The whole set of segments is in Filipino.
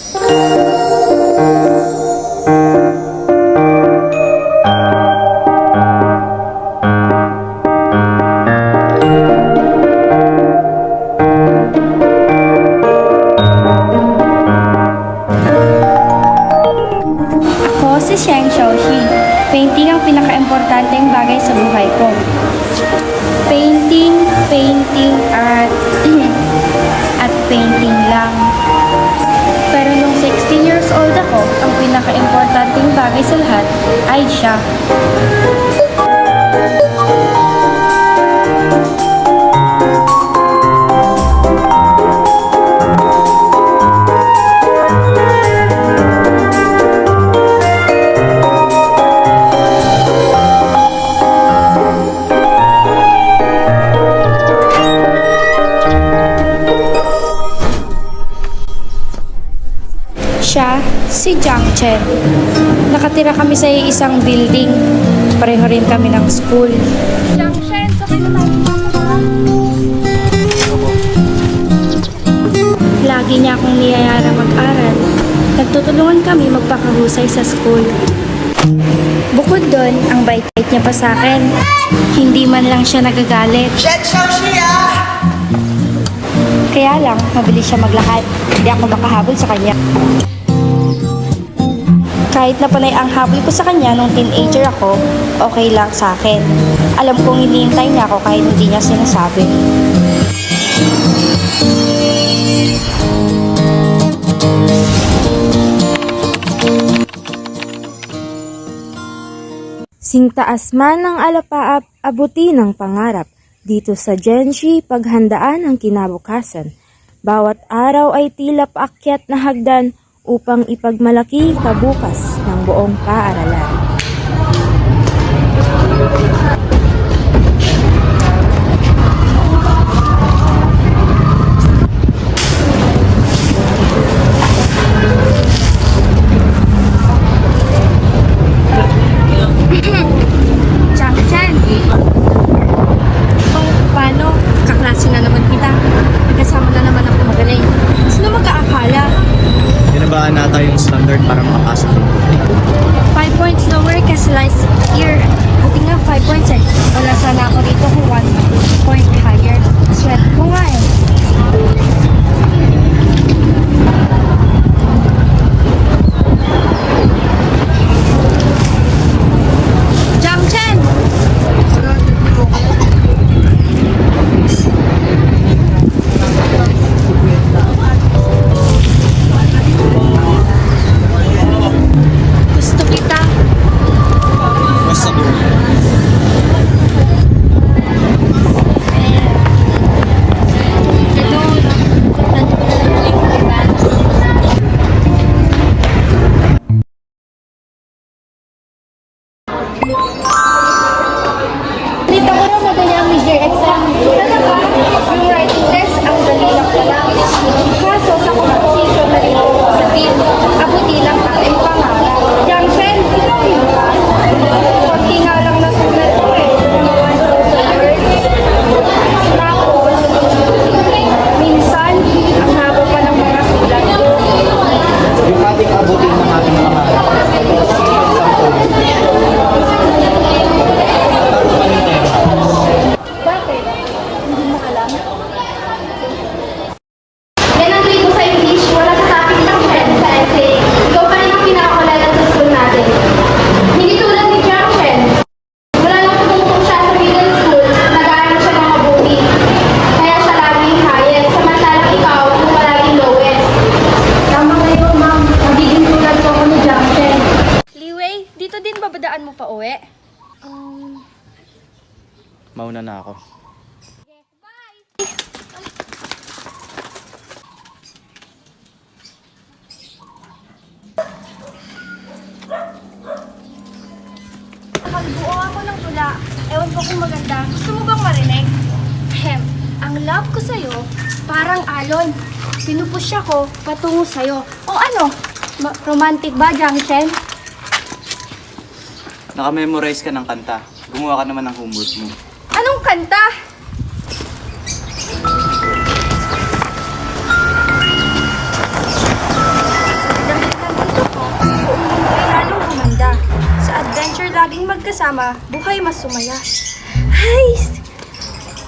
Ako si Sheng Xiaoxi. Painting ang pinaka-importanteng bagay sa buhay ko. Painting, painting, at painting lang. Pero nung 16 years old ako, ang pinaka-importanteng bagay sa lahat ay siya. Siya, si Jiang Chen. Nakatira kami sa isang building. Pareho rin kami ng school. Jiang Chen, sabay na tayo pumasok. Lagi niya akong niyayara mag-aral. Nagtutulungan kami magpakahusay sa school. Bukod doon, ang bait-bait niya pa sa akin. Hindi man lang siya nagagalit. Kaya lang, mabilis siya maglakad. Hindi ako makahabol sa kanya. Kahit na panay ang habol ko sa kanya nung teenager ako, okay lang sa akin. Alam kong hinihintay niya ako kahit hindi niya sinasabi. Singtaas man ang alapaap, abuti ng pangarap. Dito sa Genshi, paghandaan ang kinabukasan. Bawat araw ay tila paakyat na hagdan upang ipagmalaki kabukas ng buong paaralan. Jiang Chen! Paano? Kaklase na naman kita. Kasama na naman ako magaling. Sino mag-aakala? Binabaan nata yung standard para makapasok. 5 points lower kasi last year. Buti nga 5 points eh. Wala sana ako dito kung 1 point higher. Sweat ko nga eh. Jiang Chen! Gusto kita. Basta doon. Dito ko na madali ang major exam. Yung writing test, ang dali lang pala. Kaso sa competition na rin sa team, abuti lang ang pangalan. Jiang Chen, konti nga lang nasulat ko eh. Tapos, minsan, ang haba pa ng mga sulat ko. Yung ating abutin ng ating pangarap. Bakit? Hindi mo alam? Yan ang grade ko sa English. Wala sa topic ng Chen sa essay. Ikaw pa rin ang pinakakulalad sa school natin. Hindi tulad ni Jiang Chen. Wala lang tutungtong siya sa middle school. Nag-aaral siya ng mabuti. Kaya siya laging highest. Samantalang ikaw, yung palaging lowest. Tama ngayon, ma'am. Magiging tulad ko ako ni Jiang Chen. Liwei, dito din babadaan mo pa uwi? Mauna na ako. Nakagbuo ako ng tula. Ewan ko kung maganda. Gusto mo bang marinig? Ang love ko sa'yo, parang alon. Pinupush ako patungo sa'yo. O ano? Romantic ba, Jiang Chen? Naka-memorize ka ng kanta. Gumawa ka naman ng homework mo. Anong kanta? magkasama, buhay mas sumaya. Ay!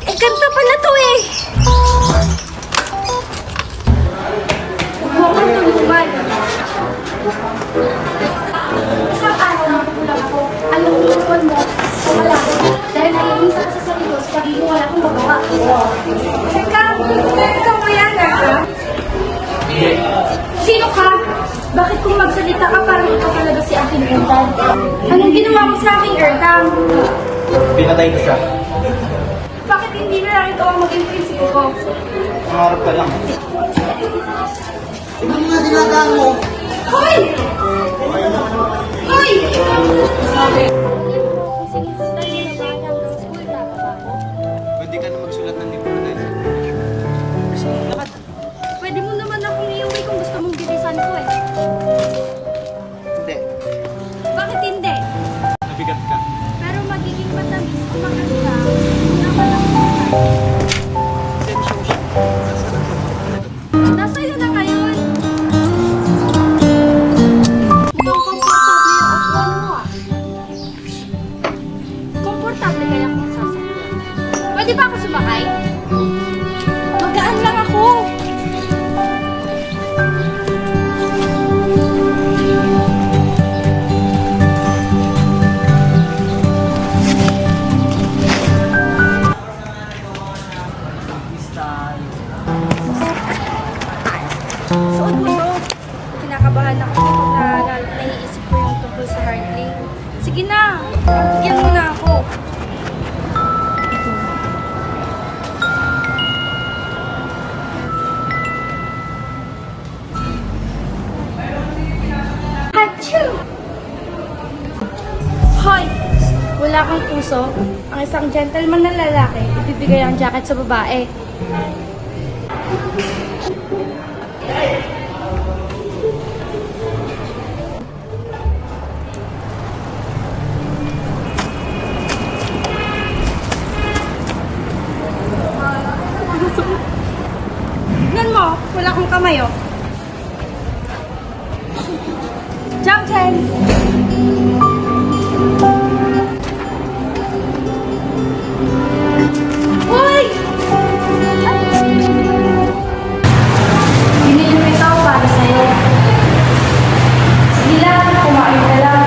Kanta pala to eh! Huwag mo akong tulungan. Isang araw na kulang ako. Alam ko tulungan mo. Wala. Dahil naiinisa ka sa sarili ko, sabi mo wala akong magawa. Teka mo yan, Erka? Sino ka? Bakit kung magsalita ka parang ikaw talaga si aking Erka? Anong ginawa mo sa aking Erka? Pinatay ko siya. Bakit hindi na lang ito ang maging prinsipo ko? Pangarap ka lang. Ano nga dinadaan mo? Hoy! Hoy! Pwede ka na magsulat ng libro na yun. Pwede mo naman akong iuwi kung gusto mong bilisan ko eh. Hindi. Bakit hindi? Nabigat ka. Pero magiging matamis kung maganda. Naman ako Sensyo ko siya. nasa iyo na ngayon. Mukhang komportable yung upuan mo ah. Komportable kaya kung sasakyan. Pwede ba ako sumakay? Magaan lang ako. Suot mo to. Kinakabahan ako kapag naiisip ko yung tungkol sa Hartley. Sige na, bigyan mo na ako. Achoo! Hoy! Wala kang puso. Ang isang gentleman na lalaki, ibibigay ang jacket sa babae. Tignan mo, wala akong kamay, oh. Jump, Chen! Hoy! Binili ito para sa'yo. Sige lang, kumain ka lang.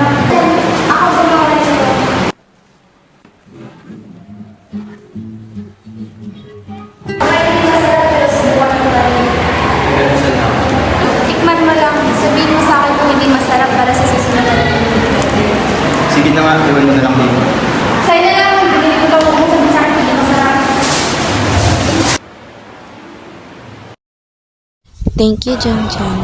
Ako sa mga ito. Tikman mo lang. Sabihin mo sa akin kung hindi masarap para sa susunod na lang. Sige na nga, iwan mo na lang dito. Sa'yo na lang. Binili ko daw kung sabi sa akin hindi masarap. Thank you, Jang Chan.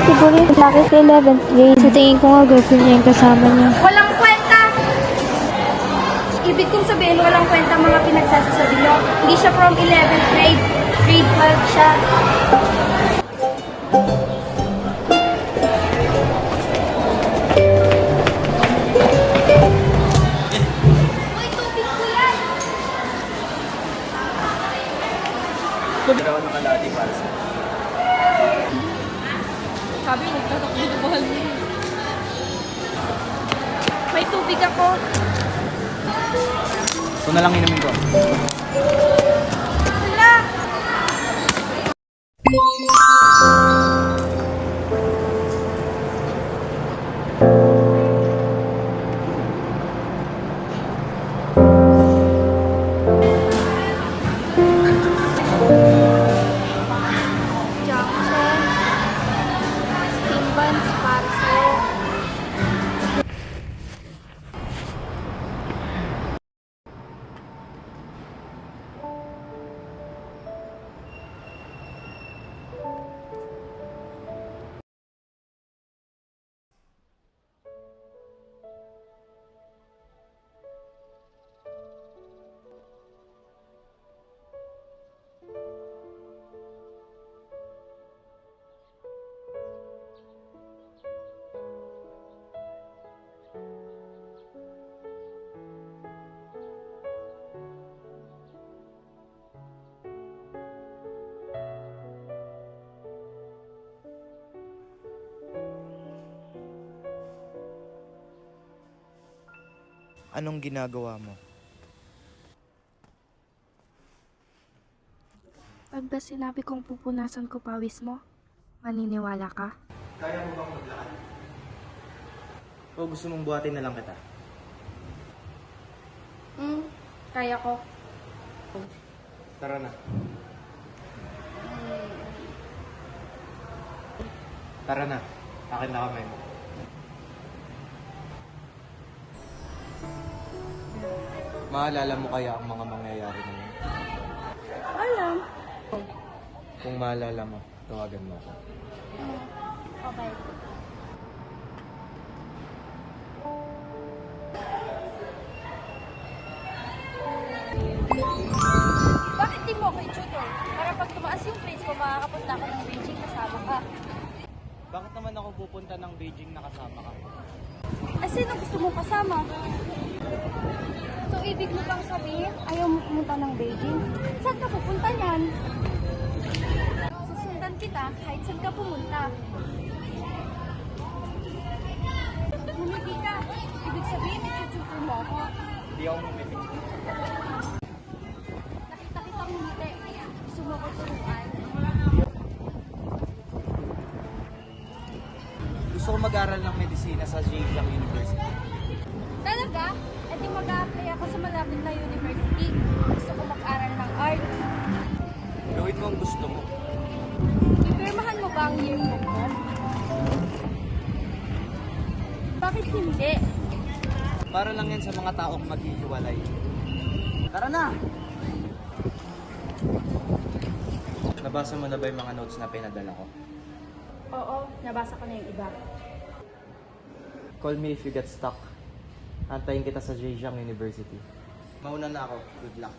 Siguro yung laki sa 11th grade. Sa tingin ko nga girlfriend niya yung kasama niya. Walang kwenta! Ibig kong sabihin, walang kwenta mga pinagsasasabi nyo. Hindi siya from 11th grade. Grade 12 siya. Uy, tubig ko yan! Ikaw ang nakalati para sa'yo. Sabi, nagtatakbo na mahal mo. May tubig ako. Ito na lang inumin ko. Wala! Jackson, steam buns para sa'yo. Anong ginagawa mo? Pag ba sinabi kong pupunasan ko pawis mo, maniniwala ka? Kaya mo bang maglakad? O gusto mong buhatin na lang kita? Kaya ko. Tara na. Tara na. Akin na kamay mo. Maalala mo kaya ang mga mangyayari ngayon? Alam. Kung maalala mo, tawagan mo ako. Okay. Bakit di mo ako i-tutor? Para pag tumaas yung grades ko, makakapunta ako ng Beijing kasama ka. Bakit naman ako pupunta ng Beijing na kasama ka? Sino gusto mong kasama? So, ibig mo bang sabihin, ayaw mo pumunta ng Beijing? Saan ka pupunta niyan? Susundan kita kahit saan ka pumunta. Humiti ka. Ibig sabihin, i-tutor mo ako. Hindi ako humiti. Nakita kitang humiti. Gusto mo ko turuan. Gusto ko mag-aral ng medisina sa Zhejiang University. Talaga? E di mag-a-apply ako sa malapit na university. Gusto ko mag-aral ng art. Gawin mo ang gusto mo. Ipirmahan mo ba ang yearbook mo? Bakit hindi? Para lang yan sa mga taong maghihiwalay. Tara na! Nabasa mo na ba yung mga notes na pinadala ko? Oo, nabasa ko na yung iba. Call me if you get stuck. Antayin kita sa Zhejiang University. Mauna na ako. Good luck.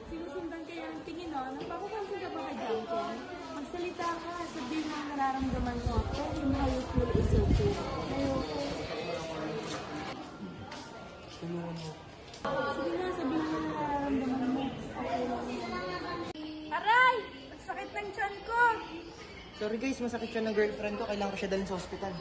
Sinusundan kaya ang tingin, no? Napapapansin ka ba kay Junkin? Magsalita ka, sabihin mo ang nararamdaman mo. Tell him how you feel is okay. Ayoko. Tulungan mo. Sige na, sabihin mo ang nararamdaman mo. Okay lang. Aray! Ang sakit ng tiyan ko! Sorry guys, masakit siya ng girlfriend ko. Kailangan ko siya dalhin sa ospital.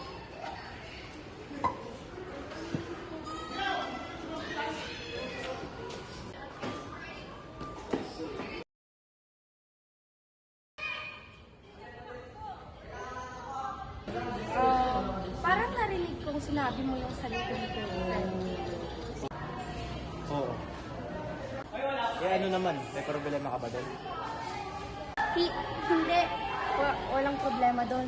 Parang narinig kong sinabi mo yung salita ng girlfriend. Oo. Eh ano naman? May problema ka ba doon? Hindi. Walang problema doon.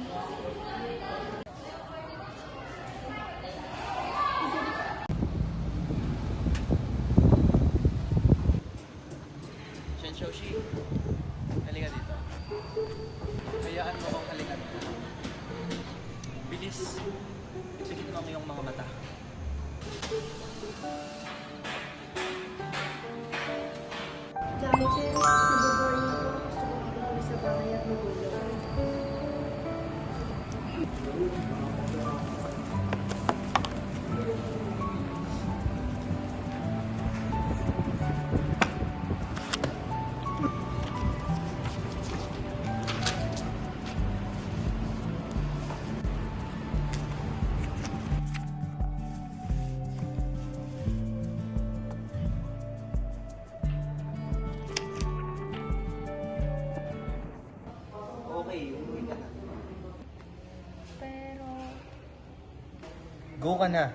Shen Xiaoxi, halika dito. Hayaan mo akong halikan ka. Bilis, ipikit mo ang iyong mga mata. Dami sir, naboboring ako. Gusto ko mag sa bahay at magulong. Okay, umuwi ka na. Pero... Go ka na.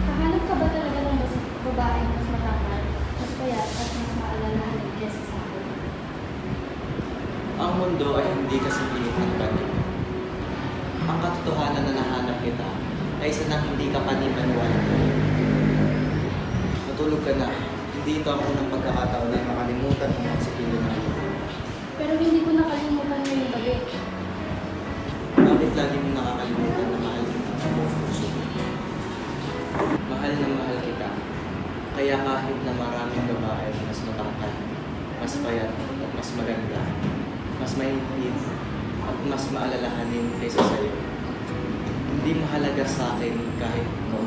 Kahanap ka ba talaga ng babaeng mas matapad, mas payat, at mas maalalahanin kesa sa akin? Ang mundo ay hindi kasimplihan ng ganito. Ang katotohanan na nahanap kita ay isa na hindi ka panipaniwala. Matulog ka na. Hindi ito ang unang pagkakataon na makalimutan ang mga sikilo ng buhay. Pero hindi ko nakalimutan ngayong gabi. Bakit lagi mo nakakalimutan na mahal kita ang buong puso? Mahal na mahal kita. Kaya kahit na maraming babae na mas matangkad, mas payat at mas maganda, mas mahigpit at mas maalalahanin kaysa sa'yo, hindi mahalaga sa akin kahit ikaw